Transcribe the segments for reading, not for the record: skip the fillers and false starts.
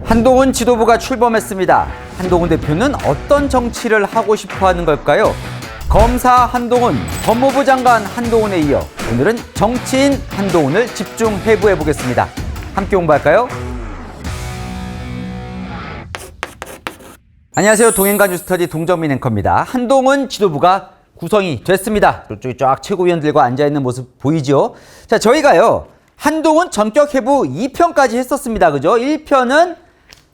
한동훈 지도부가 출범했습니다. 한동훈 대표는 어떤 정치를 하고 싶어 하는 걸까요? 검사 한동훈, 법무부 장관 한동훈에 이어 오늘은 정치인 한동훈을 집중 해부해 보겠습니다. 함께 공부할까요? 안녕하세요. 동행가 뉴스터디 동정민 앵커입니다. 한동훈 지도부가 구성이 됐습니다. 이쪽에 쫙 최고위원들과 앉아있는 모습 보이죠? 자, 저희가요, 한동훈 전격 해부 2편까지 했었습니다. 그죠? 1편은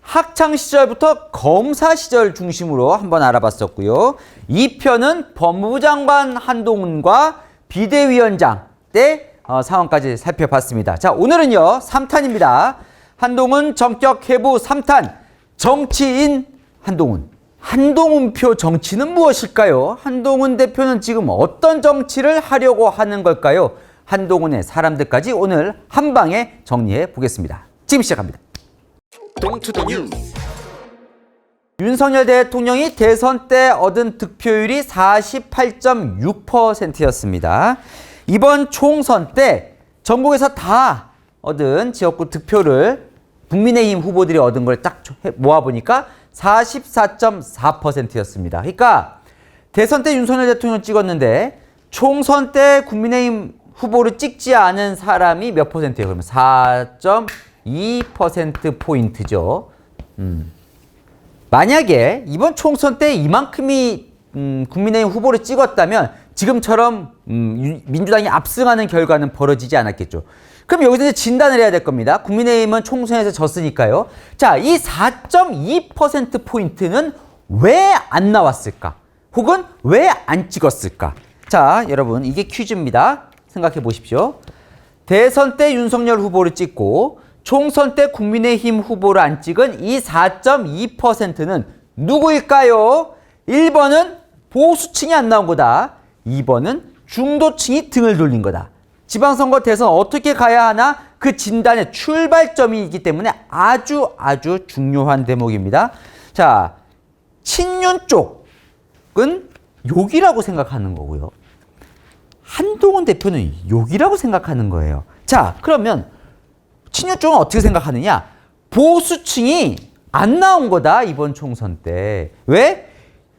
학창 시절부터 검사 시절 중심으로 한번 알아봤었고요. 2편은 법무부 장관 한동훈과 비대위원장 때 상황까지 살펴봤습니다. 자, 오늘은요, 3탄입니다. 한동훈 전격 해부 3탄, 정치인 한동훈. 한동훈표 정치는 무엇일까요? 한동훈 대표는 지금 어떤 정치를 하려고 하는 걸까요? 한동훈의 사람들까지 오늘 한 방에 정리해 보겠습니다. 지금 시작합니다. 윤석열 대통령이 대선 때 얻은 득표율이 48.6%였습니다. 이번 총선 때 전국에서 다 얻은 지역구 득표를 국민의힘 후보들이 얻은 걸 딱 모아보니까 44.4%였습니다. 그러니까 대선 때 윤석열 대통령 찍었는데 총선 때 국민의힘 후보를 찍지 않은 사람이 몇 퍼센트예요? 그러면 4.2%포인트죠. 만약에 이번 총선 때 이만큼이 국민의힘 후보를 찍었다면 지금처럼 민주당이 압승하는 결과는 벌어지지 않았겠죠. 그럼 여기서 이제 진단을 해야 될 겁니다. 국민의힘은 총선에서 졌으니까요. 자, 이 4.2%포인트는 왜 안 나왔을까? 혹은 왜 안 찍었을까? 자, 여러분, 이게 퀴즈입니다. 생각해 보십시오. 대선 때 윤석열 후보를 찍고 총선 때 국민의힘 후보를 안 찍은 이 4.2%는 누구일까요? 1번은 보수층이 안 나온 거다. 2번은 중도층이 등을 돌린 거다. 지방선거 대선 어떻게 가야 하나? 그 진단의 출발점이기 때문에 아주 중요한 대목입니다. 자, 친윤 쪽은 욕이라고 생각하는 거고요. 한동훈 대표는 욕이라고 생각하는 거예요. 자, 그러면 친윤 쪽은 어떻게 생각하느냐? 보수층이 안 나온 거다, 이번 총선 때. 왜?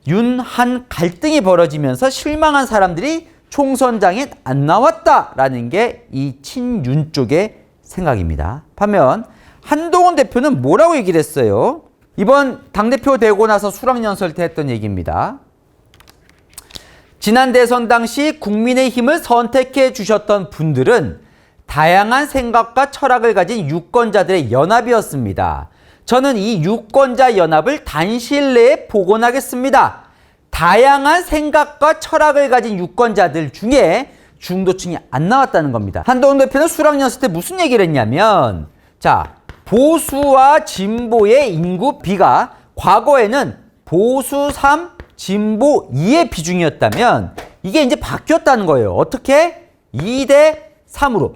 윤한 갈등이 벌어지면서 실망한 사람들이 총선장에 안 나왔다라는 게 이 친윤 쪽의 생각입니다. 반면 한동훈 대표는 뭐라고 얘기를 했어요? 이번 당대표 되고 나서 수락연설 때 했던 얘기입니다. 지난 대선 당시 국민의힘을 선택해 주셨던 분들은 다양한 생각과 철학을 가진 유권자들의 연합이었습니다. 저는 이 유권자 연합을 단시일 내에 복원하겠습니다. 다양한 생각과 철학을 가진 유권자들 중에 중도층이 안 나왔다는 겁니다. 한동훈 대표는 수락연설 때 무슨 얘기를 했냐면, 자, 보수와 진보의 인구 비가 과거에는 보수 3, 진보 2의 비중이었다면 이게 이제 바뀌었다는 거예요. 어떻게? 2대 3으로.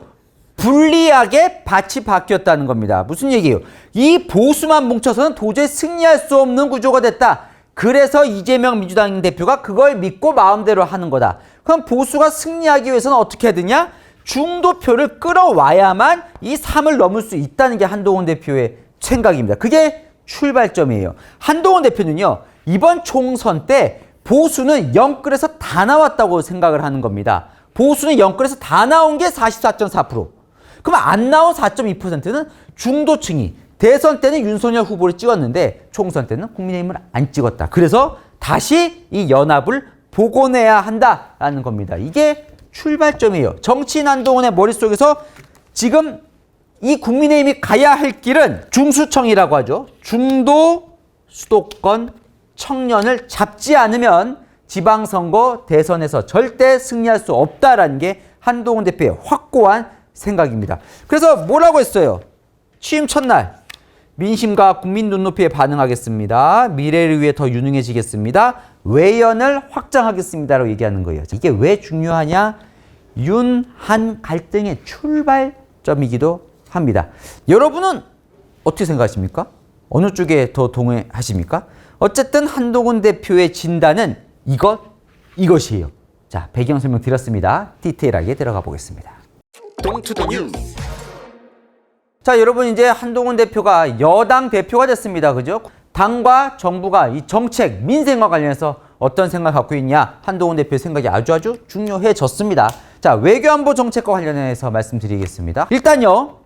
불리하게 밭이 바뀌었다는 겁니다. 무슨 얘기예요? 이 보수만 뭉쳐서는 도저히 승리할 수 없는 구조가 됐다. 그래서 이재명 민주당 대표가 그걸 믿고 마음대로 하는 거다. 그럼 보수가 승리하기 위해서는 어떻게 해야 되냐? 중도표를 끌어와야만 이 3을 넘을 수 있다는 게 한동훈 대표의 생각입니다. 그게 출발점이에요. 한동훈 대표는요, 이번 총선 때 보수는 영끌에서 다 나왔다고 생각을 하는 겁니다. 보수는 영끌에서 다 나온 게 44.4%. 그럼 안 나온 4.2%는 중도층이 대선 때는 윤석열 후보를 찍었는데 총선 때는 국민의힘을 안 찍었다. 그래서 다시 이 연합을 복원해야 한다라는 겁니다. 이게 출발점이에요. 정치인 한동훈의 머릿속에서 지금 이 국민의힘이 가야 할 길은 중수청이라고 하죠. 중도 수도권 청년을 잡지 않으면 지방선거 대선에서 절대 승리할 수 없다라는 게 한동훈 대표의 확고한 생각입니다. 그래서 뭐라고 했어요? 취임 첫날, 민심과 국민 눈높이에 반응하겠습니다. 미래를 위해 더 유능해지겠습니다. 외연을 확장하겠습니다라고 얘기하는 거예요. 이게 왜 중요하냐? 윤한 갈등의 출발점이기도 합니다. 여러분은 어떻게 생각하십니까? 어느 쪽에 더 동의하십니까? 어쨌든 한동훈 대표의 진단은 이것이에요. 자, 배경 설명 드렸습니다. 디테일하게 들어가 보겠습니다. 자, 여러분 이제 한동훈 대표가 여당 대표가 됐습니다. 그죠? 당과 정부가 이 정책, 민생과 관련해서 어떤 생각을 갖고 있냐? 한동훈 대표의 생각이 아주 중요해졌습니다. 자, 외교안보 정책과 관련해서 말씀드리겠습니다. 일단요.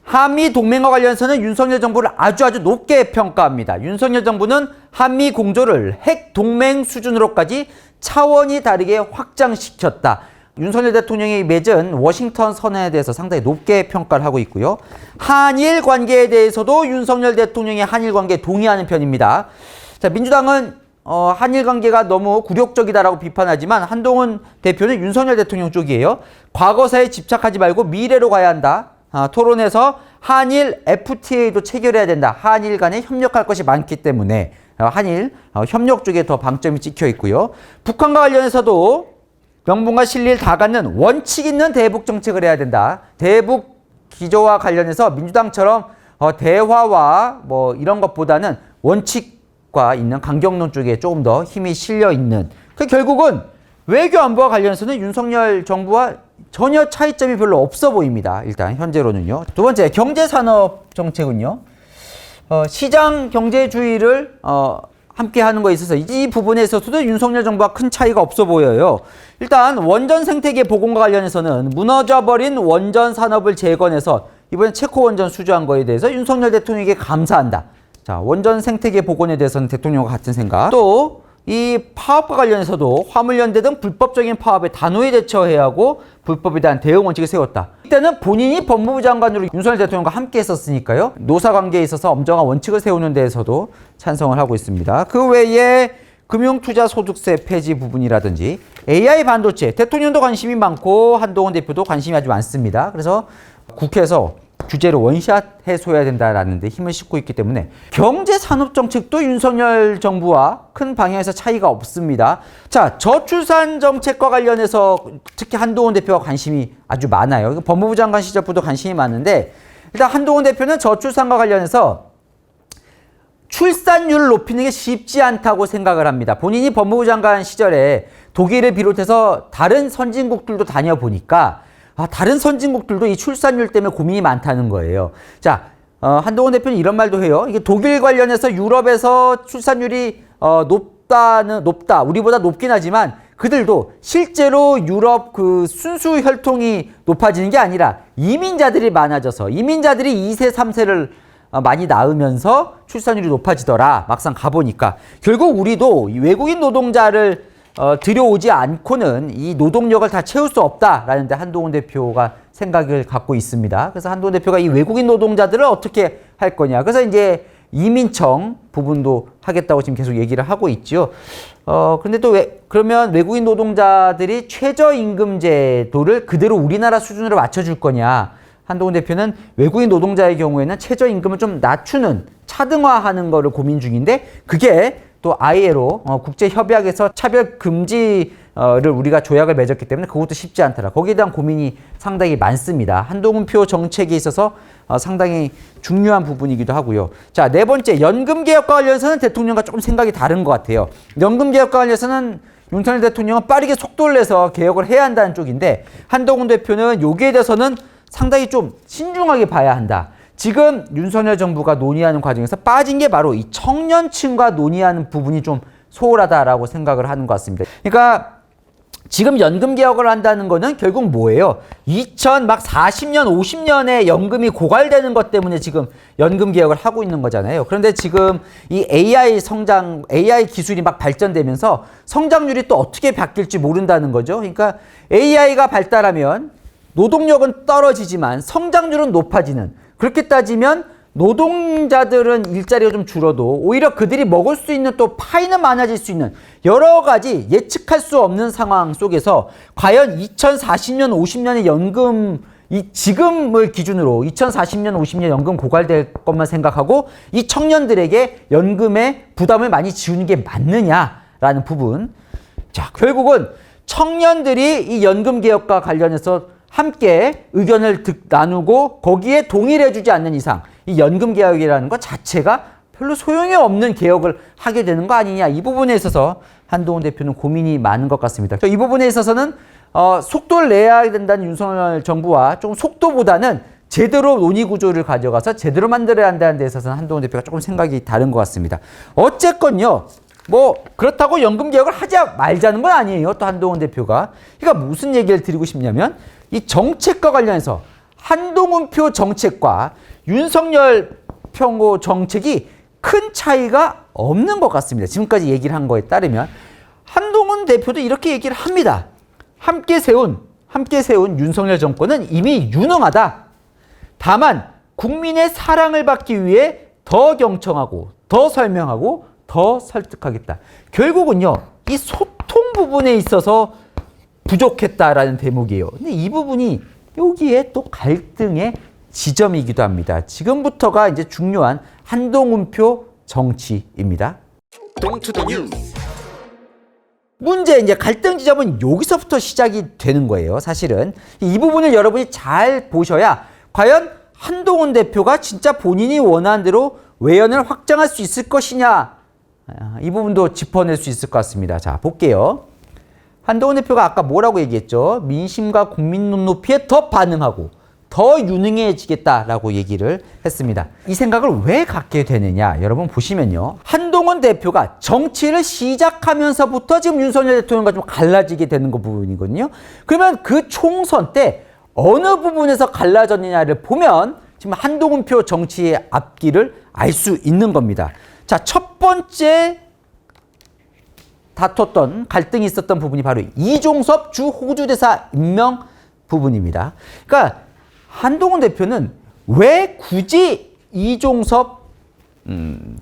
한미 동맹과 관련해서는 윤석열 정부를 아주 높게 평가합니다. 윤석열 정부는 한미 공조를 핵 동맹 수준으로까지 차원이 다르게 확장시켰다. 윤석열 대통령이 맺은 워싱턴 선언에 대해서 상당히 높게 평가를 하고 있고요. 한일 관계에 대해서도 윤석열 대통령이 한일 관계에 동의하는 편입니다. 자, 민주당은 한일 관계가 너무 굴욕적이다라고 비판하지만 한동훈 대표는 윤석열 대통령 쪽이에요. 과거사에 집착하지 말고 미래로 가야 한다. 토론에서 한일 FTA도 체결해야 된다. 한일 간에 협력할 것이 많기 때문에 한일 협력 쪽에 더 방점이 찍혀 있고요. 북한과 관련해서도 명분과 실리를 다 갖는 원칙 있는 대북 정책을 해야 된다. 대북 기조와 관련해서 민주당처럼 대화와 뭐 이런 것보다는 원칙과 있는 강경론 쪽에 조금 더 힘이 실려 있는. 그 결국은 외교 안보와 관련해서는 윤석열 정부와 전혀 차이점이 별로 없어 보입니다. 일단 현재로는요. 두 번째, 경제산업 정책은요. 시장 경제주의를 함께 하는 거에 있어서 이 부분에 있어서도 윤석열 정부와 큰 차이가 없어 보여요. 일단 원전 생태계 복원과 관련해서는 무너져버린 원전 산업을 재건해서 이번에 체코 원전 수주한 거에 대해서 윤석열 대통령에게 감사한다. 자, 원전 생태계 복원에 대해서는 대통령과 같은 생각. 또 이 파업과 관련해서도 화물연대 등 불법적인 파업에 단호히 대처해야 하고 불법에 대한 대응 원칙을 세웠다. 이때는 본인이 법무부 장관으로 윤석열 대통령과 함께 했었으니까요. 노사관계에 있어서 엄정한 원칙을 세우는 데에서도 찬성을 하고 있습니다. 그 외에 금융투자소득세 폐지 부분이라든지 AI 반도체, 대통령도 관심이 많고 한동훈 대표도 관심이 아주 많습니다. 그래서 국회에서 규제를 원샷 해소해야 된다라는 데 힘을 싣고 있기 때문에 경제산업정책도 윤석열 정부와 큰 방향에서 차이가 없습니다. 자, 저출산 정책과 관련해서 특히 한동훈 대표가 관심이 아주 많아요. 법무부 장관 시절부터 관심이 많은데 일단 한동훈 대표는 저출산과 관련해서 출산율을 높이는 게 쉽지 않다고 생각을 합니다. 본인이 법무부 장관 시절에 독일을 비롯해서 다른 선진국들도 다녀보니까 다른 선진국들도 이 출산율 때문에 고민이 많다는 거예요. 자, 한동훈 대표는 이런 말도 해요. 이게 독일 관련해서 유럽에서 출산율이 높다. 우리보다 높긴 하지만 그들도 실제로 유럽 그 순수 혈통이 높아지는 게 아니라 이민자들이 많아져서 이민자들이 2세, 3세를 많이 낳으면서 출산율이 높아지더라. 막상 가보니까. 결국 우리도 외국인 노동자를 들여오지 않고는 이 노동력을 다 채울 수 없다라는 데 한동훈 대표가 생각을 갖고 있습니다. 그래서 한동훈 대표가 이 외국인 노동자들을 어떻게 할 거냐. 그래서 이제 이민청 부분도 하겠다고 지금 계속 얘기를 하고 있죠. 그런데 또 그러면 외국인 노동자들이 최저임금제도를 그대로 우리나라 수준으로 맞춰줄 거냐. 한동훈 대표는 외국인 노동자의 경우에는 최저임금을 좀 낮추는 차등화하는 거를 고민 중인데 그게 또 ILO 국제협약에서 차별 금지를 우리가 조약을 맺었기 때문에 그것도 쉽지 않더라. 거기에 대한 고민이 상당히 많습니다. 한동훈표 정책에 있어서 상당히 중요한 부분이기도 하고요. 자, 네 번째, 연금개혁과 관련해서는 대통령과 조금 생각이 다른 것 같아요. 연금개혁과 관련해서는 윤석열 대통령은 빠르게 속도를 내서 개혁을 해야 한다는 쪽인데 한동훈 대표는 여기에 대해서는 상당히 좀 신중하게 봐야 한다. 지금 윤석열 정부가 논의하는 과정에서 빠진 게 바로 이 청년층과 논의하는 부분이 좀 소홀하다라고 생각을 하는 것 같습니다. 그러니까 지금 연금 개혁을 한다는 거는 결국 뭐예요? 40년, 50년에 연금이 고갈되는 것 때문에 지금 연금 개혁을 하고 있는 거잖아요. 그런데 지금 이 AI 기술이 막 발전되면서 성장률이 또 어떻게 바뀔지 모른다는 거죠. 그러니까 AI가 발달하면 노동력은 떨어지지만 성장률은 높아지는, 그렇게 따지면 노동자들은 일자리가 좀 줄어도 오히려 그들이 먹을 수 있는 또 파이는 많아질 수 있는 여러 가지 예측할 수 없는 상황 속에서 과연 2040년, 50년의 연금, 지금을 기준으로 2040년, 50년 연금 고갈될 것만 생각하고 이 청년들에게 연금의 부담을 많이 지우는 게 맞느냐라는 부분. 자, 결국은 청년들이 이 연금 개혁과 관련해서 함께 의견을 나누고 거기에 동의를 해주지 않는 이상 이 연금 개혁이라는 것 자체가 별로 소용이 없는 개혁을 하게 되는 거 아니냐. 이 부분에 있어서 한동훈 대표는 고민이 많은 것 같습니다. 이 부분에 있어서는 속도를 내야 된다는 윤석열 정부와 좀 속도보다는 제대로 논의 구조를 가져가서 제대로 만들어야 한다는 데 있어서는 한동훈 대표가 조금 생각이 다른 것 같습니다. 어쨌건요. 뭐 그렇다고 연금 개혁을 하자 말자는 건 아니에요. 또 한동훈 대표가. 그러니까 무슨 얘기를 드리고 싶냐면 이 정책과 관련해서 한동훈표 정책과 윤석열 표 정책이 큰 차이가 없는 것 같습니다. 지금까지 얘기를 한 거에 따르면 한동훈 대표도 이렇게 얘기를 합니다. 함께 세운 윤석열 정권은 이미 유능하다. 다만 국민의 사랑을 받기 위해 더 경청하고 더 설명하고 더 설득하겠다. 결국은요. 이 소통 부분에 있어서 부족했다라는 대목이에요. 근데 이 부분이 여기에 또 갈등의 지점이기도 합니다. 지금부터가 이제 중요한 한동훈표 정치입니다. 문제 이제 갈등 지점은 여기서부터 시작이 되는 거예요. 사실은 이 부분을 여러분이 잘 보셔야 과연 한동훈 대표가 진짜 본인이 원하는 대로 외연을 확장할 수 있을 것이냐 이 부분도 짚어낼 수 있을 것 같습니다. 자, 볼게요. 한동훈 대표가 아까 뭐라고 얘기했죠? 민심과 국민 눈높이에 더 반응하고 더 유능해지겠다라고 얘기를 했습니다. 이 생각을 왜 갖게 되느냐? 여러분 보시면요. 한동훈 대표가 정치를 시작하면서부터 지금 윤석열 대통령과 좀 갈라지게 되는 거 부분이거든요. 그러면 그 총선 때 어느 부분에서 갈라졌느냐를 보면 지금 한동훈표 정치의 앞길을 알 수 있는 겁니다. 자, 첫 번째 다퉜던 갈등이 있었던 부분이 바로 이종섭 주 호주대사 임명 부분입니다. 그러니까 한동훈 대표는 왜 굳이 이종섭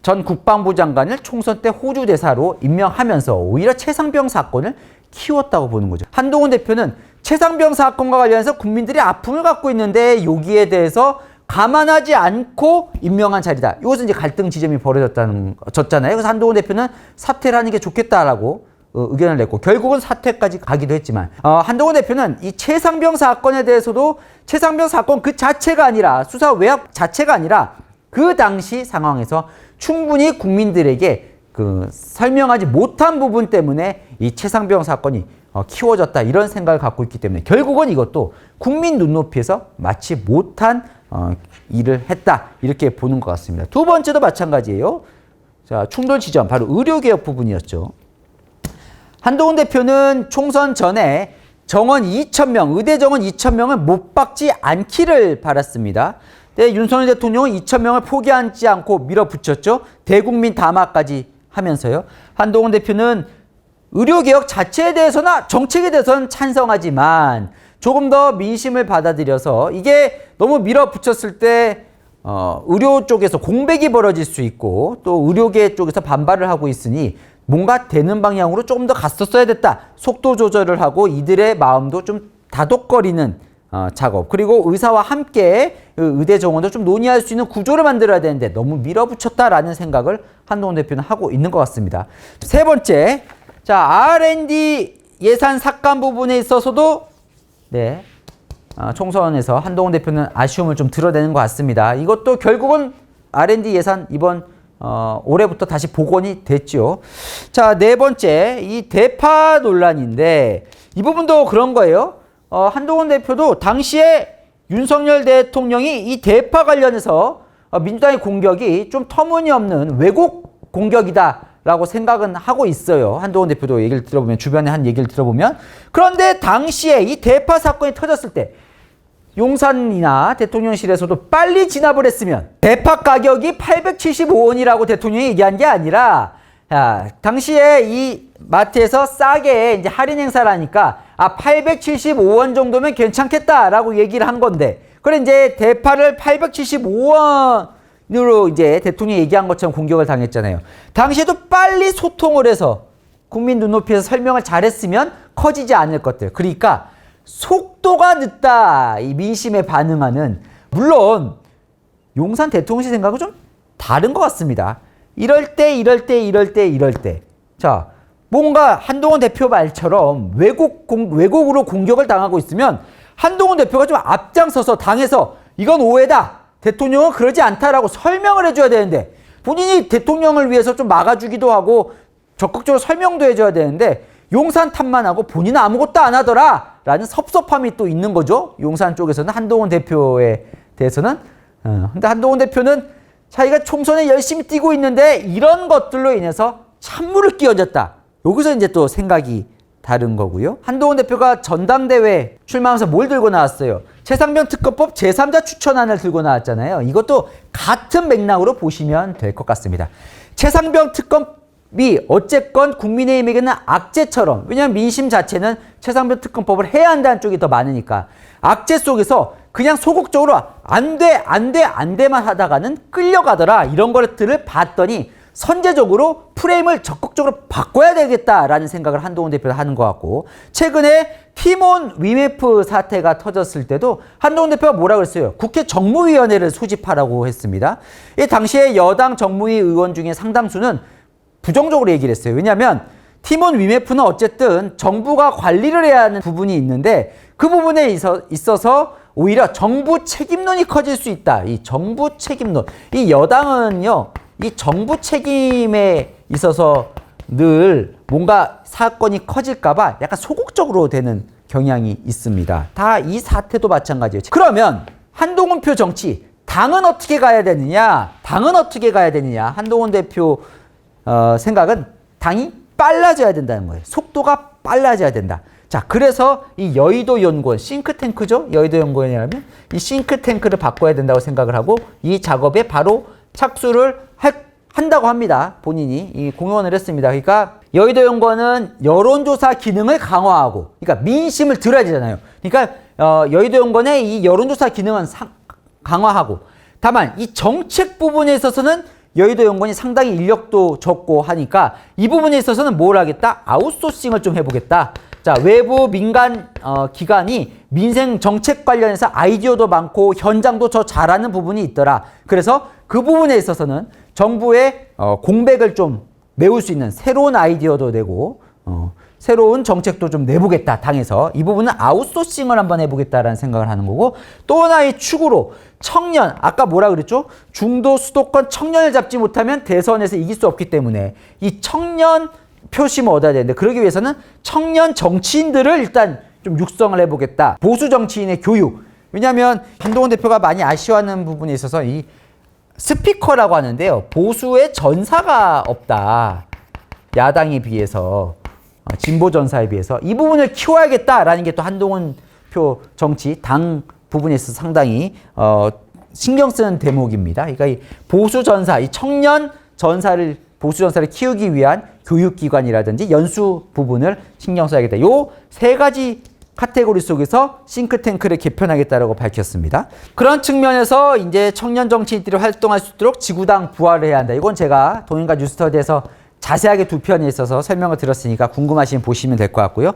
전 국방부 장관을 총선 때 호주대사로 임명하면서 오히려 최상병 사건을 키웠다고 보는 거죠. 한동훈 대표는 최상병 사건과 관련해서 국민들이 아픔을 갖고 있는데 여기에 대해서 감안하지 않고 임명한 자리다. 이것은 이제 갈등 지점이 벌어졌잖아요. 그래서 한동훈 대표는 사퇴를 하는 게 좋겠다라고 의견을 냈고 결국은 사퇴까지 가기도 했지만 한동훈 대표는 이 최상병 사건에 대해서도 최상병 사건 그 자체가 아니라 수사 외압 자체가 아니라 그 당시 상황에서 충분히 국민들에게 그 설명하지 못한 부분 때문에 이 최상병 사건이 키워졌다 이런 생각을 갖고 있기 때문에 결국은 이것도 국민 눈높이에서 마치 못한 일을 했다 이렇게 보는 것 같습니다. 두 번째도 마찬가지예요. 자, 충돌 지점 바로 의료개혁 부분이었죠. 한동훈 대표는 총선 전에 정원 2,000명, 의대 정원 2,000명을 못 박지 않기를 바랐습니다. 네, 윤석열 대통령은 2,000명을 포기하지 않고 밀어붙였죠. 대국민 담화까지 하면서요. 한동훈 대표는 의료개혁 자체에 대해서나 정책에 대해서는 찬성하지만 조금 더 민심을 받아들여서 이게 너무 밀어붙였을 때 의료 쪽에서 공백이 벌어질 수 있고 또 의료계 쪽에서 반발을 하고 있으니 뭔가 되는 방향으로 조금 더 갔었어야 됐다. 속도 조절을 하고 이들의 마음도 좀 다독거리는 작업. 그리고 의사와 함께 의대 정원도 좀 논의할 수 있는 구조를 만들어야 되는데 너무 밀어붙였다라는 생각을 한동훈 대표는 하고 있는 것 같습니다. 세 번째, 자 R&D 예산 삭감 부분에 있어서도 네, 총선에서 한동훈 대표는 아쉬움을 좀 드러내는 것 같습니다. 이것도 결국은 R&D 예산 이번 올해부터 다시 복원이 됐죠. 자, 네 번째 이 대파 논란인데 이 부분도 그런 거예요. 한동훈 대표도 당시에 윤석열 대통령이 이 대파 관련해서 민주당의 공격이 좀 터무니없는 왜곡 공격이다라고 생각은 하고 있어요. 한동훈 대표도 얘기를 들어보면 주변에 한 얘기를 들어보면 그런데 당시에 이 대파 사건이 터졌을 때 용산이나 대통령실에서도 빨리 진압을 했으면 대파 가격이 875원이라고 대통령이 얘기한 게 아니라 당시에 이 마트에서 싸게 이제 할인 행사를 하니까 875원 정도면 괜찮겠다라고 얘기를 한 건데 그래 이제 대파를 875원으로 이제 대통령이 얘기한 것처럼 공격을 당했잖아요. 당시에도 빨리 소통을 해서 국민 눈높이에서 설명을 잘했으면 커지지 않을 것들. 그러니까 속도가 늦다. 이 민심에 반응하는 물론 용산 대통령실 생각은 좀 다른 것 같습니다. 이럴 때 자 뭔가 한동훈 대표 말처럼 왜곡으로 공격을 당하고 있으면 한동훈 대표가 좀 앞장서서 당해서 이건 오해다. 대통령은 그러지 않다라고 설명을 해줘야 되는데 본인이 대통령을 위해서 좀 막아주기도 하고 적극적으로 설명도 해줘야 되는데 용산 탓만 하고 본인은 아무것도 안 하더라 라는 섭섭함이 또 있는 거죠. 용산 쪽에서는 한동훈 대표에 대해서는. 근데 한동훈 대표는 자기가 총선에 열심히 뛰고 있는데 이런 것들로 인해서 찬물을 끼얹었다. 여기서 이제 또 생각이 다른 거고요. 한동훈 대표가 전당대회 출마하면서 뭘 들고 나왔어요? 최상병 특검법 제3자 추천안을 들고 나왔잖아요. 이것도 같은 맥락으로 보시면 될 것 같습니다. 최상병 특검이 어쨌건 국민의힘에게는 악재처럼, 왜냐하면 민심 자체는 최상병 특검법을 해야 한다는 쪽이 더 많으니까 악재 속에서 그냥 소극적으로 안 돼만 하다가는 끌려가더라. 이런 것들을 봤더니 선제적으로 프레임을 적극적으로 바꿔야 되겠다라는 생각을 한동훈 대표가 하는 것 같고, 최근에 티몬 위메프 사태가 터졌을 때도 한동훈 대표가 뭐라 그랬어요? 국회 정무위원회를 소집하라고 했습니다. 이 당시에 여당 정무위 의원 중에 상당수는 부정적으로 얘기를 했어요. 왜냐하면 티몬 위메프는 어쨌든 정부가 관리를 해야 하는 부분이 있는데 그 부분에 있어서 오히려 정부 책임론이 커질 수 있다. 이 정부 책임론. 이 여당은요, 이 정부 책임에 있어서 늘 뭔가 사건이 커질까봐 약간 소극적으로 되는 경향이 있습니다. 다 이 사태도 마찬가지예요. 그러면 한동훈표 정치, 당은 어떻게 가야 되느냐? 한동훈 대표 생각은 당이 빨라져야 된다는 거예요. 속도가 빨라져야 된다. 자, 그래서 이 여의도 연구원, 싱크탱크죠? 여의도 연구원이라면 이 싱크탱크를 바꿔야 된다고 생각을 하고 이 작업에 바로 착수를 한다고 합니다. 본인이 이 공언을 했습니다. 그러니까 여의도 연구원은 여론조사 기능을 강화하고, 그러니까 민심을 들어야 되잖아요. 그러니까 여의도 연구원의 이 여론조사 기능은 강화하고, 다만 이 정책 부분에 있어서는 여의도 연구원이 상당히 인력도 적고 하니까 이 부분에 있어서는 뭘 하겠다? 아웃소싱을 좀 해보겠다. 자, 외부 민간 기관이 민생 정책 관련해서 아이디어도 많고 현장도 더 잘하는 부분이 있더라. 그래서 그 부분에 있어서는 정부의 공백을 좀 메울 수 있는 새로운 아이디어도 내고 새로운 정책도 좀 내보겠다, 당에서. 이 부분은 아웃소싱을 한번 해보겠다라는 생각을 하는 거고, 또 하나의 축으로 청년, 아까 뭐라 그랬죠? 중도 수도권 청년을 잡지 못하면 대선에서 이길 수 없기 때문에 이 청년 표심을 얻어야 되는데, 그러기 위해서는 청년 정치인들을 일단 좀 육성을 해보겠다. 보수 정치인의 교육. 왜냐하면 한동훈 대표가 많이 아쉬워하는 부분에 있어서 이 스피커라고 하는데요, 보수의 전사가 없다. 야당에 비해서, 진보 전사에 비해서 이 부분을 키워야겠다라는 게 또 한동훈 표 정치 당 부분에 있어서 상당히 신경 쓰는 대목입니다. 그러니까 이 보수 전사, 이 청년 전사를, 보수 전사를 키우기 위한 교육기관이라든지 연수 부분을 신경 써야겠다. 요 세 가지 카테고리 속에서 싱크탱크를 개편하겠다라고 밝혔습니다. 그런 측면에서 이제 청년 정치인들이 활동할 수 있도록 지구당 부활을 해야 한다. 이건 제가 동인가 뉴스터디에서 자세하게 두 편에 있어서 설명을 드렸으니까 궁금하시면 보시면 될 것 같고요.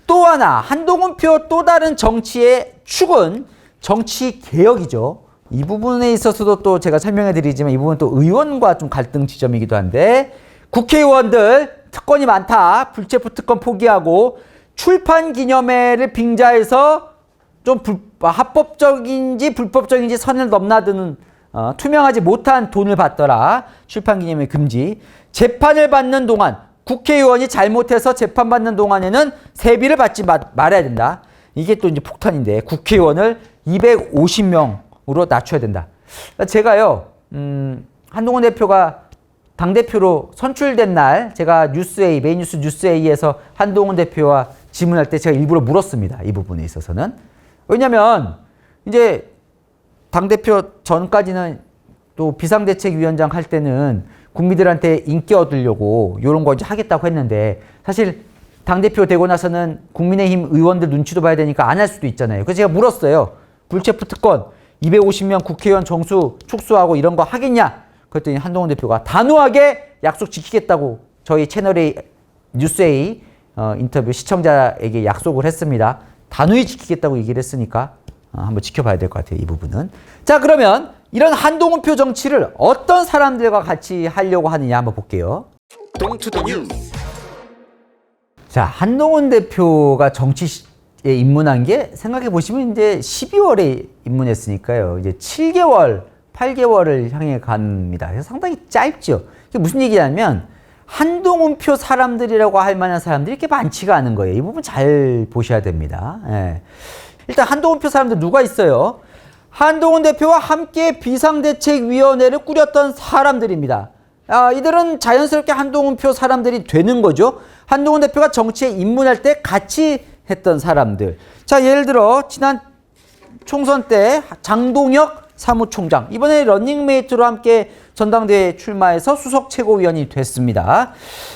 또 하나, 한동훈표 또 다른 정치의 축은 정치 개혁이죠. 이 부분에 있어서도 또 제가 설명해 드리지만 이 부분은 또 의원과 좀 갈등 지점이기도 한데, 국회의원들 특권이 많다. 불체포 특권 포기하고 출판 기념회를 빙자해서 좀 합법적인지 불법적인지 선을 넘나드는 투명하지 못한 돈을 받더라. 출판 기념회 금지. 재판을 받는 동안, 국회의원이 잘못해서 재판받는 동안에는 세비를 받지 말아야 된다. 이게 또 이제 폭탄인데, 국회의원을 250명으로 낮춰야 된다. 제가요, 한동훈 대표가 당대표로 선출된 날, 제가 뉴스A, 메인뉴스 뉴스A에서 한동훈 대표와 질문할 때 제가 일부러 물었습니다. 이 부분에 있어서는. 왜냐면, 이제, 당대표 전까지는 또 비상대책위원장 할 때는 국민들한테 인기 얻으려고 이런 거 이제 하겠다고 했는데, 사실 당대표 되고 나서는 국민의힘 의원들 눈치도 봐야 되니까 안 할 수도 있잖아요. 그래서 제가 물었어요. 불체포 특권 250명 국회의원 정수 축소하고 이런 거 하겠냐? 그랬더니 한동훈 대표가 단호하게 약속 지키겠다고 저희 채널의 뉴스A 인터뷰 시청자에게 약속을 했습니다. 단호히 지키겠다고 얘기를 했으니까 한번 지켜봐야 될 것 같아요, 이 부분은. 자, 그러면 이런 한동훈표 정치를 어떤 사람들과 같이 하려고 하느냐 한번 볼게요. 자, 한동훈 대표가 정치에 입문한 게 생각해 보시면 이제 12월에 입문했으니까요. 이제 7개월, 8개월을 향해 갑니다. 그래서 상당히 짧죠. 이게 무슨 얘기냐면 한동훈표 사람들이라고 할 만한 사람들이 이렇게 많지가 않은 거예요. 이 부분 잘 보셔야 됩니다. 예. 일단 한동훈표 사람들 누가 있어요? 한동훈 대표와 함께 비상대책위원회를 꾸렸던 사람들입니다. 이들은 자연스럽게 한동훈 표 사람들이 되는 거죠. 한동훈 대표가 정치에 입문할 때 같이 했던 사람들. 자, 예를 들어 지난 총선 때 장동혁 사무총장, 이번에 러닝메이트로 함께 전당대회에 출마해서 수석 최고위원이 됐습니다.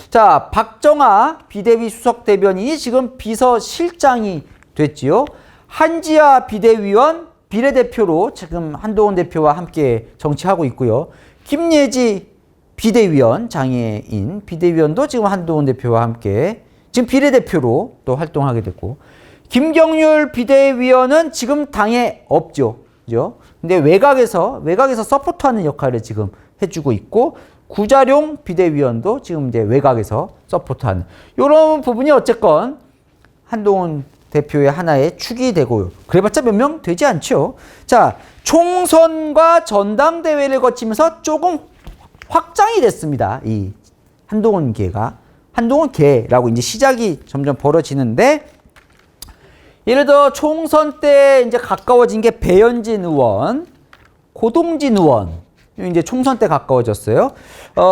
자, 박정아 비대위 수석 대변인이 지금 비서실장이 됐지요. 한지아 비대위원 비례대표로 지금 한동훈 대표와 함께 정치하고 있고요. 김예지 비대위원, 장애인 비대위원도 지금 한동훈 대표와 함께 지금 비례대표로 또 활동하게 됐고, 김경률 비대위원은 지금 당에 없죠. 그죠? 근데 외곽에서 서포트하는 역할을 지금 해주고 있고, 구자룡 비대위원도 지금 이제 외곽에서 서포트하는 이런 부분이 어쨌건 한동훈 대표의 하나의 축이 되고, 그래봤자 몇 명 되지 않죠. 자, 총선과 전당대회를 거치면서 조금 확장이 됐습니다. 이 한동훈계가. 한동훈계라고 이제 시작이 점점 벌어지는데, 예를 들어 총선 때 이제 가까워진 게 배현진 의원, 고동진 의원, 이제 총선 때 가까워졌어요.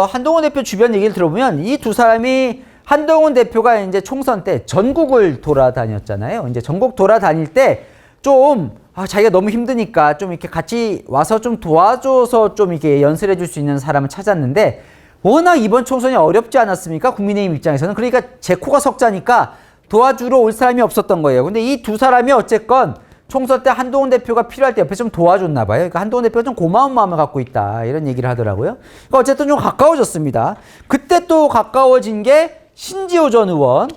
한동훈 대표 주변 얘기를 들어보면 이 두 사람이, 한동훈 대표가 이제 총선 때 전국을 돌아다녔잖아요. 이제 전국 돌아다닐 때 좀 자기가 너무 힘드니까 좀 이렇게 같이 와서 좀 도와줘서 좀 이렇게 연설해 줄 수 있는 사람을 찾았는데, 워낙 이번 총선이 어렵지 않았습니까? 국민의힘 입장에서는. 그러니까 제 코가 석자니까 도와주러 올 사람이 없었던 거예요. 근데 이 두 사람이 어쨌건 총선 때 한동훈 대표가 필요할 때 옆에 좀 도와줬나 봐요. 그러니까 한동훈 대표가 좀 고마운 마음을 갖고 있다, 이런 얘기를 하더라고요. 그러니까 어쨌든 좀 가까워졌습니다. 그때 또 가까워진 게 신지호 전 의원.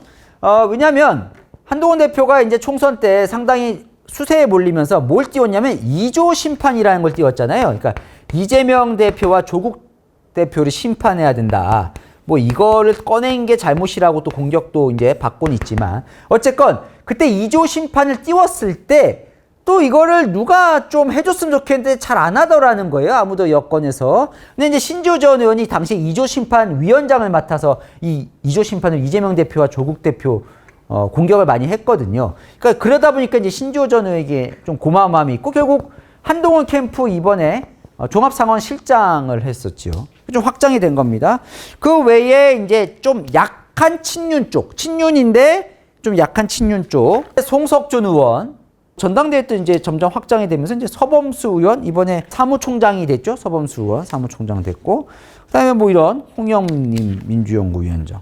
왜냐면 한동훈 대표가 이제 총선 때 상당히 수세에 몰리면서 뭘 띄웠냐면 2조 심판이라는 걸 띄웠잖아요. 그러니까 이재명 대표와 조국 대표를 심판해야 된다. 뭐 이거를 꺼낸 게 잘못이라고 또 공격도 이제 받고는 있지만, 어쨌건 그때 2조 심판을 띄웠을 때 또 이거를 누가 좀 해줬으면 좋겠는데 잘 안 하더라는 거예요. 아무도 여권에서. 근데 이제 신지호 전 의원이 당시 2조 심판 위원장을 맡아서 이 2조 심판을 이재명 대표와 조국 대표 공격을 많이 했거든요. 그러니까 그러다 보니까 이제 신지호 전 의원에게 좀 고마운 마음이 있고, 결국 한동훈 캠프 이번에 종합상원실장을 했었죠. 좀 확장이 된 겁니다. 그 외에 이제 좀 약한 친윤 쪽, 친윤인데 좀 약한 친윤 쪽, 송석준 의원, 전당대회 때 이제 점점 확장이 되면서 이제 서범수 의원, 이번에 사무총장이 됐죠. 서범수 의원 사무총장 됐고, 그다음에 뭐 이런 홍영님 민주연구위원장.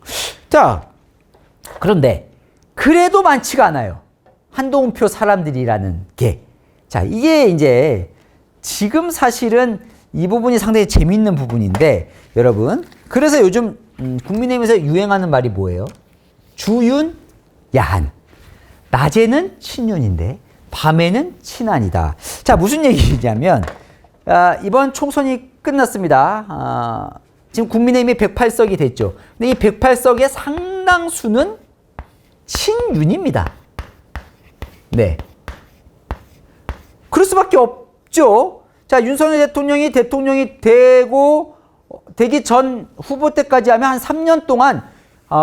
자, 그런데 그래도 많지가 않아요. 한동훈 표 사람들이라는 게. 자, 이게 이제 지금 사실은 이 부분이 상당히 재밌는 부분인데, 여러분, 그래서 요즘 국민의힘에서 유행하는 말이 뭐예요? 주윤, 야한. 낮에는 친윤인데 밤에는 친한이다. 자, 무슨 얘기냐면 이번 총선이 끝났습니다. 지금 국민의힘이 108석이 됐죠. 근데 이 108석의 상당수는 친윤입니다. 네. 그럴 수밖에 없죠. 자, 윤석열 대통령이 되기 전 후보 때까지 하면 한 3년 동안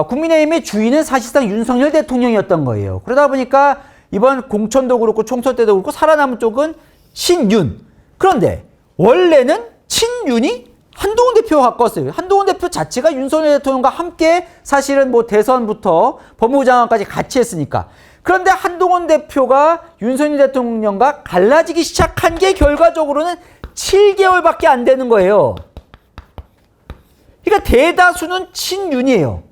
국민의힘의 주인은 사실상 윤석열 대통령이었던 거예요. 그러다 보니까 이번 공천도 그렇고 총선 때도 그렇고 살아남은 쪽은 친윤. 그런데 원래는 친윤이 한동훈 대표가 가까웠어요. 한동훈 대표 자체가 윤석열 대통령과 함께 사실은 뭐 대선부터 법무부 장관까지 같이 했으니까. 그런데 한동훈 대표가 윤석열 대통령과 갈라지기 시작한 게 결과적으로는 7개월밖에 안 되는 거예요. 그러니까 대다수는 친윤이에요.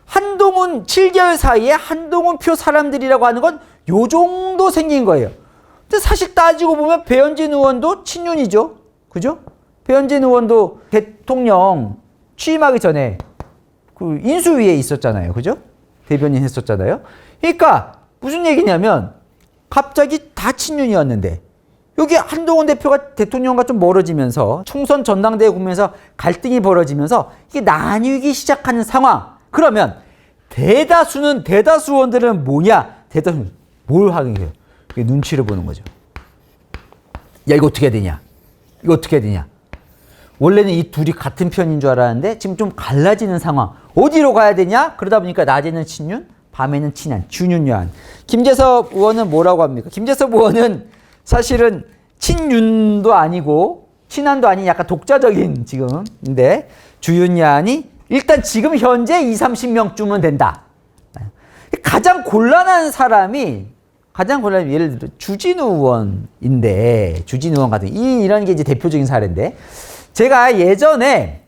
한동훈 7개월 사이에 한동훈 표 사람들이라고 하는 건 요 정도 생긴 거예요. 근데 사실 따지고 보면 배현진 의원도 친윤이죠. 그죠? 배현진 의원도 대통령 취임하기 전에 그 인수위에 있었잖아요. 그죠? 대변인 했었잖아요. 그러니까 무슨 얘기냐면 갑자기 다 친윤이었는데 여기 한동훈 대표가 대통령과 좀 멀어지면서 총선 전당대회 국면에서 갈등이 벌어지면서 이게 나뉘기 시작하는 상황. 그러면 대다수 의원들은 뭐냐? 대다수는 뭘 하는 거예요? 눈치를 보는 거죠. 야, 이거 어떻게 해야 되냐? 이거 어떻게 해야 되냐? 원래는 이 둘이 같은 편인 줄 알았는데 지금 좀 갈라지는 상황. 어디로 가야 되냐? 그러다 보니까 낮에는 친윤, 밤에는 친한, 준윤여한. 김재섭 의원은 뭐라고 합니까? 김재섭 의원은 사실은 친윤도 아니고 친한도 아닌 약간 독자적인 지금인데 주윤야안이 일단 지금 현재 20, 30명쯤은 된다. 가장 곤란한 사람이 예를 들어 주진우 의원인데 주진우 의원 같은 이런 게 이제 대표적인 사례인데 제가 예전에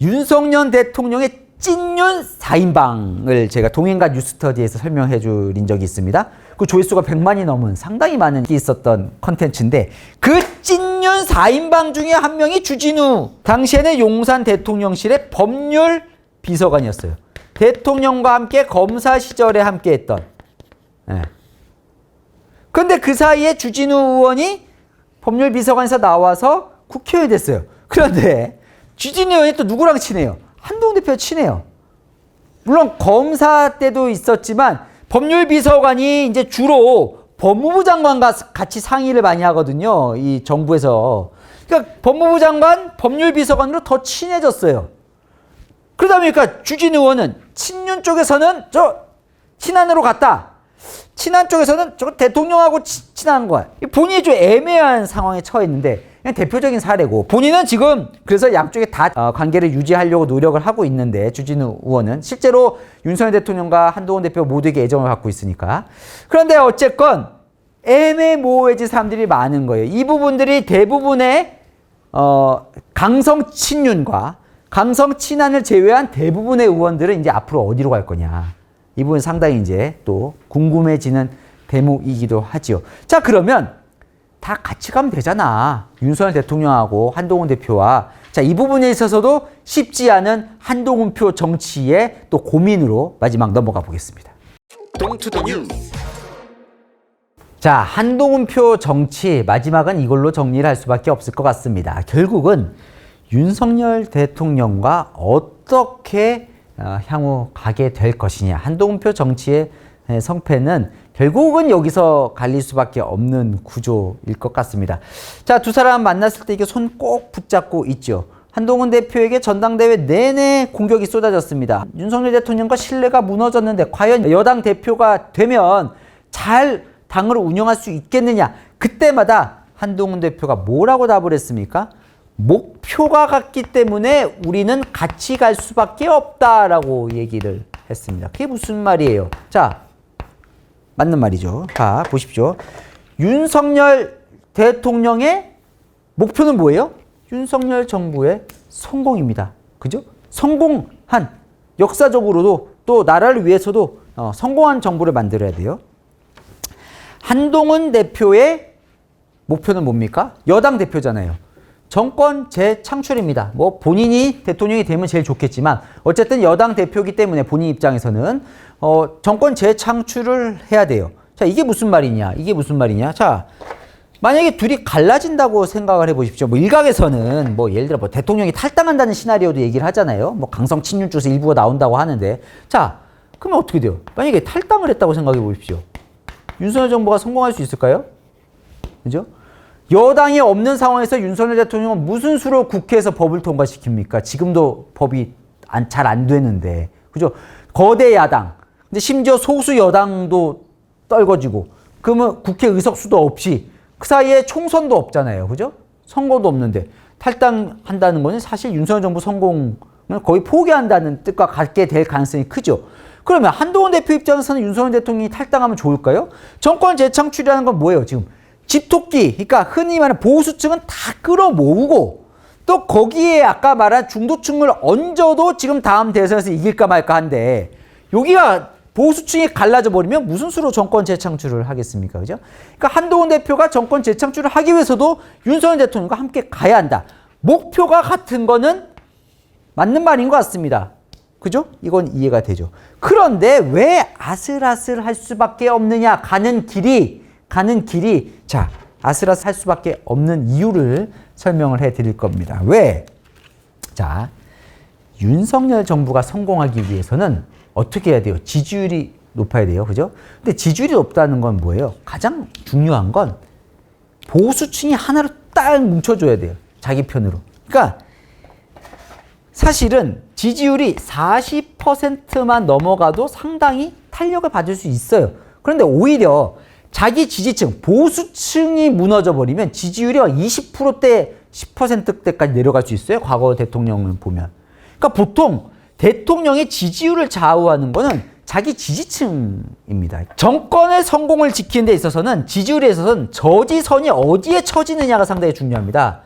윤석열 대통령의 찐윤 4인방을 제가 동행가 뉴스터디에서 설명해 드린 적이 있습니다. 그 조회수가 100만이 넘은 상당히 많은 게 있었던 컨텐츠인데 그 찐윤 4인방 중에 한 명이 주진우 당시에는 용산 대통령실의 법률 비서관이었어요. 대통령과 함께 검사 시절에 함께 했던 그런데 그 사이에 주진우 의원이 법률 비서관에서 나와서 국회의원이 됐어요. 그런데 주진우 의원이 또 누구랑 친해요? 한동훈 대표 친해요. 물론 검사 때도 있었지만 법률 비서관이 이제 주로 법무부 장관과 같이 상의를 많이 하거든요. 이 정부에서. 그러니까 법무부 장관, 법률 비서관으로 더 친해졌어요. 그러다 보니까 주진우 의원은 친윤 쪽에서는 저 친한으로 갔다. 친한 쪽에서는 저 대통령하고 친한 거야. 본인이 좀 애매한 상황에 처했는데 그냥 대표적인 사례고 본인은 지금 그래서 양쪽에 다 관계를 유지하려고 노력을 하고 있는데 주진우 의원은 실제로 윤석열 대통령과 한동훈 대표 모두에게 애정을 갖고 있으니까. 그런데 어쨌건 애매모호해진 사람들이 많은 거예요. 이 부분들이 대부분의 강성 친윤과 강성 친한을 제외한 대부분의 의원들은 이제 앞으로 어디로 갈 거냐. 이 부분 상당히 이제 또 궁금해지는 대목이기도 하지요. 자, 그러면 다 같이 가면 되잖아. 윤석열 대통령하고 한동훈 대표와. 자, 이 부분에 있어서도 쉽지 않은 한동훈표 정치의 또 고민으로 마지막 넘어가 보겠습니다. 자, 한동훈표 정치 마지막은 이걸로 정리를 할 수밖에 없을 것 같습니다. 결국은 윤석열 대통령과 어떻게 향후 가게 될 것이냐. 한동훈표 정치의 성패는 결국은 여기서 갈릴 수밖에 없는 구조일 것 같습니다. 자, 두 사람 만났을 때 이게 손 꼭 붙잡고 있죠. 한동훈 대표에게 전당대회 내내 공격이 쏟아졌습니다. 윤석열 대통령과 신뢰가 무너졌는데 과연 여당 대표가 되면 잘 당을 운영할 수 있겠느냐. 그때마다 한동훈 대표가 뭐라고 답을 했습니까? 목표가 같기 때문에 우리는 같이 갈 수밖에 없다라고 얘기를 했습니다. 그게 무슨 말이에요? 자, 맞는 말이죠. 자, 보십시오. 윤석열 대통령의 목표는 뭐예요? 윤석열 정부의 성공입니다. 그죠? 성공한, 역사적으로도 또 나라를 위해서도 성공한 정부를 만들어야 돼요. 한동훈 대표의 목표는 뭡니까? 여당 대표잖아요. 정권 재창출입니다. 뭐 본인이 대통령이 되면 제일 좋겠지만 어쨌든 여당 대표이기 때문에 본인 입장에서는 정권 재창출을 해야 돼요. 자, 이게 무슨 말이냐? 이게 무슨 말이냐? 자, 만약에 둘이 갈라진다고 생각을 해보십시오. 뭐 일각에서는 뭐 예를 들어 뭐 대통령이 탈당한다는 시나리오도 얘기를 하잖아요. 뭐 강성 친윤 쪽에서 일부가 나온다고 하는데, 자, 그러면 어떻게 돼요? 만약에 탈당을 했다고 생각해 보십시오. 윤석열 정부가 성공할 수 있을까요? 그죠? 여당이 없는 상황에서 윤석열 대통령은 무슨 수로 국회에서 법을 통과시킵니까? 지금도 법이 잘 안 되는데. 그죠? 거대 야당. 근데 심지어 소수 여당도 떨궈지고. 그러면 국회 의석수도 없이 그 사이에 총선도 없잖아요. 그죠? 선거도 없는데 탈당한다는 것은 사실 윤석열 정부 성공을 거의 포기한다는 뜻과 같게 될 가능성이 크죠. 그러면 한동훈 대표 입장에서는 윤석열 대통령이 탈당하면 좋을까요? 정권 재창출이라는 건 뭐예요? 지금 집토끼, 그러니까 흔히 말하는 보수층은 다 끌어모으고 또 거기에 아까 말한 중도층을 얹어도 지금 다음 대선에서 이길까 말까 한데 여기가 보수층이 갈라져 버리면 무슨 수로 정권 재창출을 하겠습니까? 그죠? 그러니까 한동훈 대표가 정권 재창출을 하기 위해서도 윤석열 대통령과 함께 가야 한다. 목표가 같은 거는 맞는 말인 것 같습니다. 그죠? 이건 이해가 되죠. 그런데 왜 아슬아슬할 수밖에 없느냐? 가는 길이 자, 아슬아슬할 수밖에 없는 이유를 설명을 해 드릴 겁니다. 왜? 자, 윤석열 정부가 성공하기 위해서는 어떻게 해야 돼요? 지지율이 높아야 돼요. 그죠? 근데 지지율이 높다는 건 뭐예요? 가장 중요한 건 보수층이 하나로 딱 뭉쳐줘야 돼요. 자기 편으로. 그러니까 사실은 지지율이 40%만 넘어가도 상당히 탄력을 받을 수 있어요. 그런데 오히려 자기 지지층, 보수층이 무너져 버리면 지지율이 20%대, 10%대까지 내려갈 수 있어요. 과거 대통령을 보면. 그러니까 보통 대통령의 지지율을 좌우하는 거는 자기 지지층입니다. 정권의 성공을 지키는 데 있어서는 지지율에 있어서는 저지선이 어디에 처지느냐가 상당히 중요합니다.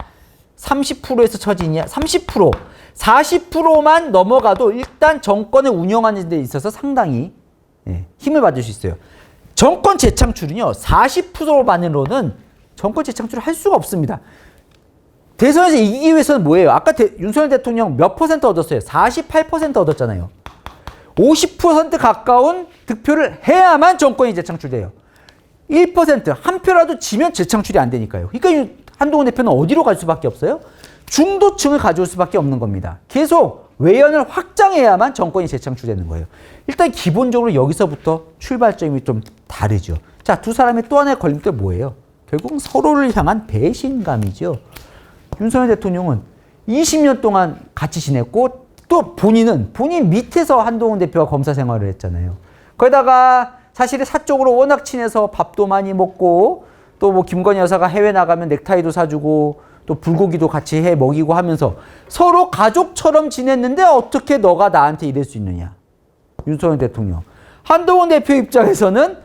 30%에서 처지냐? 30%, 40%만 넘어가도 일단 정권을 운영하는 데 있어서 상당히 힘을 받을 수 있어요. 정권 재창출은요, 40%만으로는 정권 재창출을 할 수가 없습니다. 대선에서 이기기 위해서는 뭐예요? 아까 윤석열 대통령 몇 퍼센트 얻었어요? 48% 얻었잖아요. 50% 가까운 득표를 해야만 정권이 재창출돼요. 1%, 한 표라도 지면 재창출이 안 되니까요. 그러니까 한동훈 대표는 어디로 갈 수밖에 없어요? 중도층을 가져올 수밖에 없는 겁니다. 계속 외연을 확장해야만 정권이 재창출되는 거예요. 일단 기본적으로 여기서부터 출발점이 좀 다르죠. 자, 두 사람의 또 하나의 걸림돌 뭐예요? 결국은 서로를 향한 배신감이죠. 윤석열 대통령은 20년 동안 같이 지냈고 또 본인 밑에서 한동훈 대표가 검사 생활을 했잖아요. 거기다가 사실 사적으로 워낙 친해서 밥도 많이 먹고 또 뭐 김건희 여사가 해외 나가면 넥타이도 사주고 또 불고기도 같이 해 먹이고 하면서 서로 가족처럼 지냈는데 어떻게 너가 나한테 이럴 수 있느냐. 윤석열 대통령. 한동훈 대표 입장에서는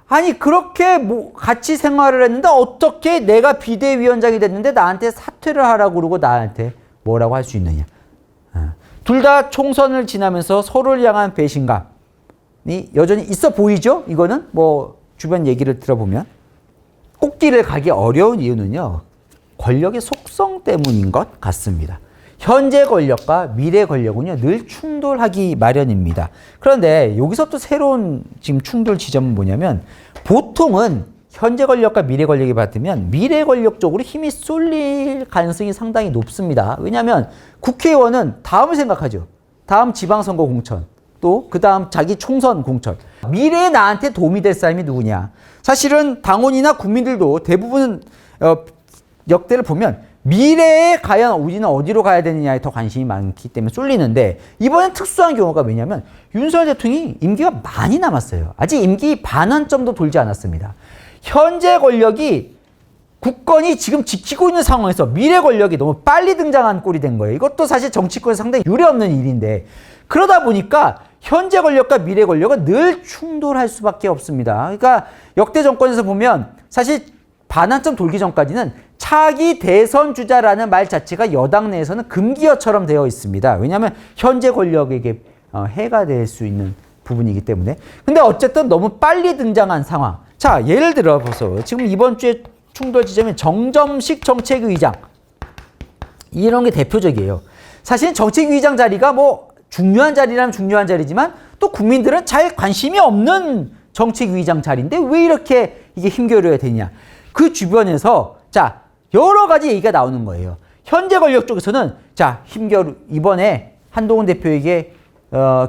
아니 그렇게 뭐 같이 생활을 했는데 어떻게 내가 비대위원장이 됐는데 나한테 사퇴를 하라고 그러고 나한테 뭐라고 할 수 있느냐. 둘 다 총선을 지나면서 서로를 향한 배신감이 여전히 있어 보이죠? 이거는 뭐 주변 얘기를 들어보면 꽃길을 가기 어려운 이유는요. 권력의 속성 때문인 것 같습니다. 현재 권력과 미래 권력은요. 늘 충돌하기 마련입니다. 그런데 여기서 또 새로운 지금 충돌 지점은 뭐냐면 보통은 현재 권력과 미래 권력이 받으면 미래 권력 쪽으로 힘이 쏠릴 가능성이 상당히 높습니다. 왜냐하면 국회의원은 다음을 생각하죠. 다음 지방선거 공천, 또 그 다음 자기 총선 공천. 미래에 나한테 도움이 될 사람이 누구냐. 사실은 당원이나 국민들도 대부분 역대를 보면 미래에 과연 우리는 어디로 가야 되느냐에 더 관심이 많기 때문에 쏠리는데 이번엔 특수한 경우가 왜냐면 윤석열 대통령이 임기가 많이 남았어요. 아직 임기 반환점도 돌지 않았습니다. 현재 권력이 국권이 지금 지키고 있는 상황에서 미래 권력이 너무 빨리 등장한 꼴이 된 거예요. 이것도 사실 정치권에 상당히 유례없는 일인데 그러다 보니까 현재 권력과 미래 권력은 늘 충돌할 수밖에 없습니다. 그러니까 역대 정권에서 보면 사실 반환점 돌기 전까지는 차기 대선 주자라는 말 자체가 여당 내에서는 금기어처럼 되어 있습니다. 왜냐하면 현재 권력에게 해가 될 수 있는 부분이기 때문에. 근데 어쨌든 너무 빨리 등장한 상황. 자, 예를 들어서 지금 이번 주에 충돌 지점이 정점식 정책위의장. 이런 게 대표적이에요. 사실 정책위의장 자리가 뭐 중요한 자리라면 중요한 자리지만 또 국민들은 잘 관심이 없는 정책위의장 자리인데 왜 이렇게 이게 힘겨루어야 되냐. 그 주변에서 자, 여러 가지 얘기가 나오는 거예요. 현재 권력 쪽에서는 자, 이번에 한동훈 대표에게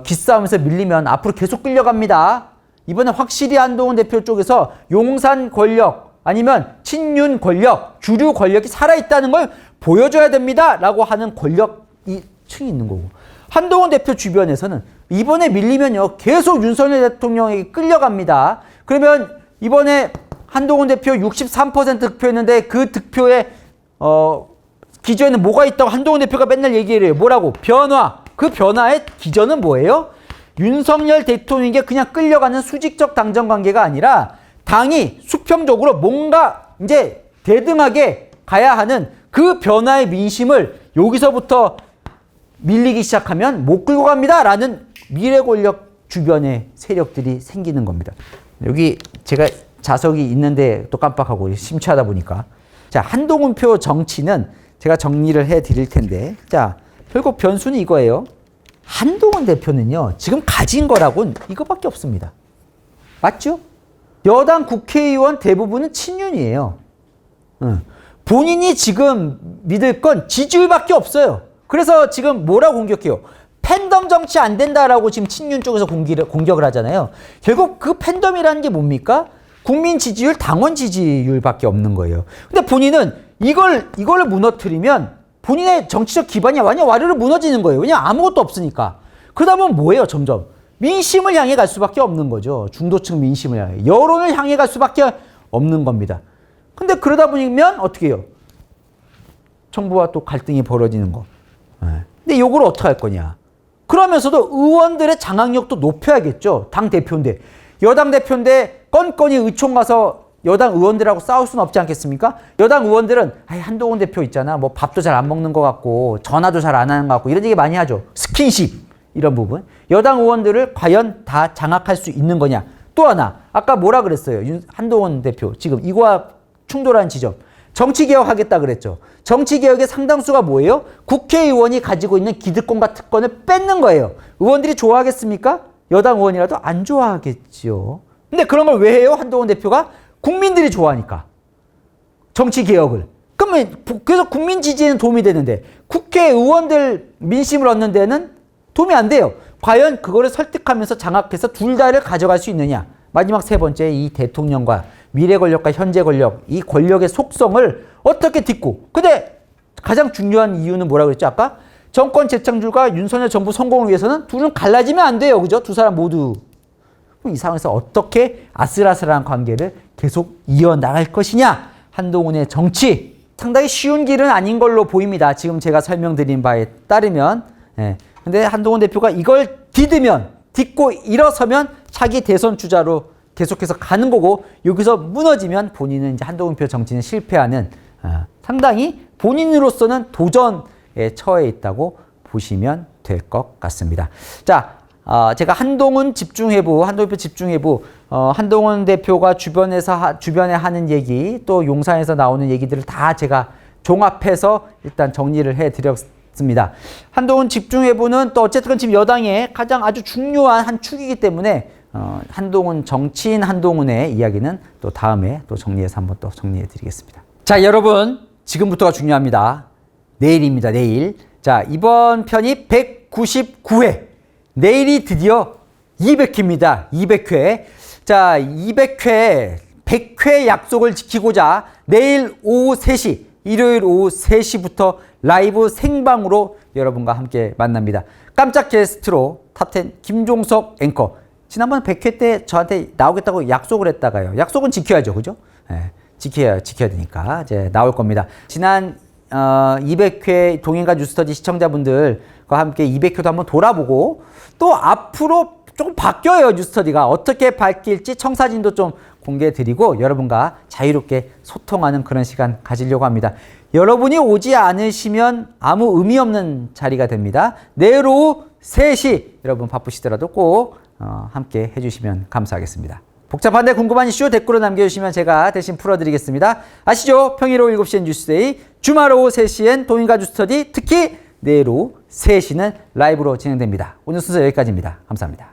기싸움에서 밀리면 앞으로 계속 끌려갑니다. 이번에 확실히 한동훈 대표 쪽에서 용산 권력 아니면 친윤 권력, 주류 권력이 살아있다는 걸 보여줘야 됩니다. 라고 하는 권력이 층이 있는 거고. 한동훈 대표 주변에서는 이번에 밀리면요. 계속 윤석열 대통령에게 끌려갑니다. 그러면 이번에 한동훈 대표 63% 득표했는데 그 득표에 기저에는 뭐가 있다고 한동훈 대표가 맨날 얘기를 해요. 뭐라고? 변화. 그 변화의 기저는 뭐예요? 윤석열 대통령에게 그냥 끌려가는 수직적 당정 관계가 아니라 당이 수평적으로 뭔가 이제 대등하게 가야 하는 그 변화의 민심을 여기서부터 밀리기 시작하면 못 끌고 갑니다. 라는 미래 권력 주변의 세력들이 생기는 겁니다. 여기 제가 자석이 있는데 또 깜빡하고 심취하다 보니까. 자, 한동훈표 정치는 제가 정리를 해 드릴 텐데. 자, 결국 변수는 이거예요. 한동훈 대표는요, 지금 가진 거라고는 이거밖에 없습니다. 맞죠? 여당 국회의원 대부분은 친윤이에요. 본인이 지금 믿을 건 지지율밖에 없어요. 그래서 지금 뭐라고 공격해요? 팬덤 정치 안 된다라고 지금 친윤 쪽에서 공격을 하잖아요. 결국 그 팬덤이라는 게 뭡니까? 국민 지지율, 당원 지지율밖에 없는 거예요. 근데 본인은 이걸 무너뜨리면 본인의 정치적 기반이 완전 와르르 무너지는 거예요. 왜냐면 아무것도 없으니까. 그러다 보면 뭐예요, 점점? 민심을 향해 갈 수밖에 없는 거죠. 중도층 민심을 향해. 여론을 향해 갈 수밖에 없는 겁니다. 근데 그러다 보면 어떻게 해요? 정부와 또 갈등이 벌어지는 거. 근데 요걸 어떻게 할 거냐. 그러면서도 의원들의 장악력도 높여야겠죠. 당 대표인데. 여당 대표인데 건건이 의총 가서 여당 의원들하고 싸울 수는 없지 않겠습니까? 여당 의원들은 한동훈 대표 있잖아. 뭐 밥도 잘 안 먹는 것 같고 전화도 잘 안 하는 것 같고 이런 얘기 많이 하죠. 스킨십 이런 부분. 여당 의원들을 과연 다 장악할 수 있는 거냐. 또 하나 아까 뭐라 그랬어요. 한동훈 대표 지금 이거와 충돌한 지점. 정치개혁 하겠다 그랬죠. 정치개혁의 상당수가 뭐예요? 국회의원이 가지고 있는 기득권과 특권을 뺏는 거예요. 의원들이 좋아하겠습니까? 여당 의원이라도 안 좋아하겠죠. 근데 그런 걸 왜 해요? 한동훈 대표가? 국민들이 좋아하니까. 정치개혁을. 그러면 그래서 국민 지지에는 도움이 되는데 국회의원들 민심을 얻는 데는 도움이 안 돼요. 과연 그거를 설득하면서 장악해서 둘 다를 가져갈 수 있느냐. 마지막 세 번째 이 대통령과 미래 권력과 현재 권력, 이 권력의 속성을 어떻게 딛고. 근데 가장 중요한 이유는 뭐라고 그랬죠? 아까 정권 재창출과 윤석열 정부 성공을 위해서는 둘은 갈라지면 안 돼요. 그죠? 두 사람 모두. 이 상황에서 어떻게 아슬아슬한 관계를 계속 이어나갈 것이냐. 한동훈의 정치. 상당히 쉬운 길은 아닌 걸로 보입니다. 지금 제가 설명드린 바에 따르면. 근데 한동훈 대표가 이걸 딛고 일어서면 차기 대선 주자로 계속해서 가는 거고 여기서 무너지면 본인은 이제 한동훈 표 정치는 실패하는 상당히 본인으로서는 도전에 처해 있다고 보시면 될 것 같습니다. 자, 제가 한동훈 표 집중회부, 한동훈 대표가 주변에 하는 얘기 또 용산에서 나오는 얘기들을 다 제가 종합해서 일단 정리를 해드렸습니다. 한동훈 집중회부는 또 어쨌든 지금 여당의 가장 아주 중요한 한 축이기 때문에 한동훈 정치인 한동훈의 이야기는 또 다음에 또 정리해서 한번 또 정리해 드리겠습니다. 자, 여러분 지금부터가 중요합니다. 내일입니다. 내일. 자, 이번 편이 199회. 내일이 드디어 200회입니다. 200회. 자, 200회, 100회 약속을 지키고자 내일 오후 3시, 일요일 오후 3시부터 라이브 생방으로 여러분과 함께 만납니다. 깜짝 게스트로 탑10 김종석 앵커. 지난번 100회 때 저한테 나오겠다고 약속을 했다가요. 약속은 지켜야죠. 그죠? 지켜야 되니까 이제 나올 겁니다. 지난 200회 동행과 뉴스터디 시청자분들과 함께 200회도 한번 돌아보고 또 앞으로 조금 바뀌어요. 뉴스터디가 어떻게 바뀔지 청사진도 좀 공개해드리고 여러분과 자유롭게 소통하는 그런 시간 가지려고 합니다. 여러분이 오지 않으시면 아무 의미 없는 자리가 됩니다. 내일 오후 3시 여러분 바쁘시더라도 꼭 함께 해주시면 감사하겠습니다. 복잡한데 궁금한 이슈 댓글로 남겨주시면 제가 대신 풀어드리겠습니다. 아시죠? 평일 오후 7시엔 뉴스데이, 주말 오후 3시엔 동인가 뉴스터디, 특히 내일 오후 3시는 라이브로 진행됩니다. 오늘 순서 여기까지입니다. 감사합니다.